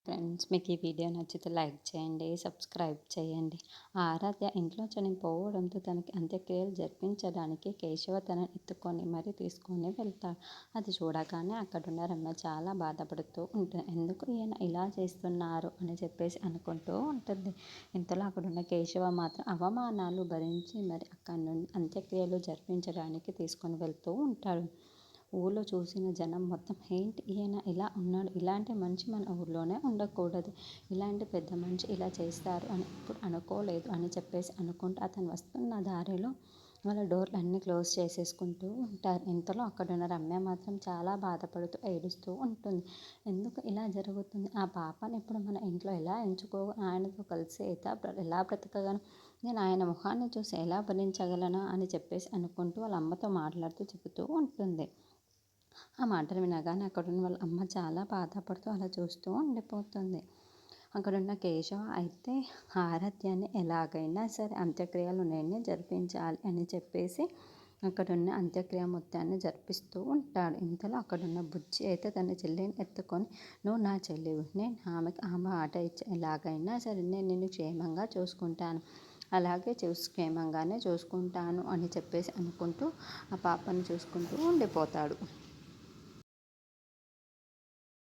Friends, మీకు ఈ video నచ్చితే లైక్ చేయండి, సబ్స్క్రైబ్ చేయండి. ఆరాధ్య ఇంట్లో చనిపోవడంతో తనకి అంత్యక్రియలు జరిపించడానికి కేశవ తనని ఎత్తుకొని మరీ తీసుకొని వెళ్తాడు. అది చూడగానే అక్కడున్న రమ్య చాలా బాధపడుతూ ఉంటుంది. ఎందుకు ఈయన ఇలా చేస్తున్నారు అని చెప్పేసి అనుకుంటూ ఉంటుంది. ఇంతలో అక్కడున్న కేశవ మాత్రం అవమానాలు భరించి మరి అక్కడి నుండి అంత్యక్రియలు జరిపించడానికి తీసుకొని వెళ్తూ ఉంటాడు. ఊళ్ళో చూసిన జనం మొత్తం ఏంటి ఈయన ఇలా ఉన్నాడు, ఇలాంటి మనిషి మన ఊళ్ళోనే ఉండకూడదు, ఇలాంటి పెద్ద మనిషి ఇలా చేస్తారు అని ఇప్పుడు అనుకోలేదు అని చెప్పేసి అనుకుంటూ అతను వస్తున్న దారిలో వాళ్ళ డోర్లు అన్నీ క్లోజ్ చేసేసుకుంటూ ఉంటారు. ఇంతలో అక్కడున్న రమ్య మాత్రం చాలా బాధపడుతూ ఏడుస్తూ ఉంటుంది. ఎందుకు ఇలా జరుగుతుంది, ఆ పాపని ఇప్పుడు మన ఇంట్లో ఎలా ఆయనతో కలిసి ఎలా బ్రతకగలను, నేను ఆయన ముఖాన్ని చూసి ఎలా భరించగలనా అని చెప్పేసి అనుకుంటూ వాళ్ళ అమ్మతో మాట్లాడుతూ చెబుతూ ఉంటుంది. ఆ మాటలు వినగానే అక్కడున్న వాళ్ళ అమ్మ చాలా బాధపడుతూ అలా చూస్తూ ఉండిపోతుంది. అక్కడున్న కేశవ అయితే ఆరాధ్యాన్ని ఎలాగైనా సరే అంత్యక్రియలు నేనే జరిపించాలి అని చెప్పేసి అక్కడున్న అంత్యక్రియ మొత్తాన్ని జరిపిస్తూ ఉంటాడు. ఇంతలో అక్కడున్న బుజ్జి అయితే తన చెల్లిని ఎత్తుకొని, నువ్వు నా చెల్లివి, నేను ఆమె మాట ఇచ్చి ఎలాగైనా సరే నేను నిన్ను క్షేమంగా చూసుకుంటాను, అలాగే క్షేమంగానే చూసుకుంటాను అని చెప్పేసి అనుకుంటూ ఆ పాపను చూసుకుంటూ ఉండిపోతాడు.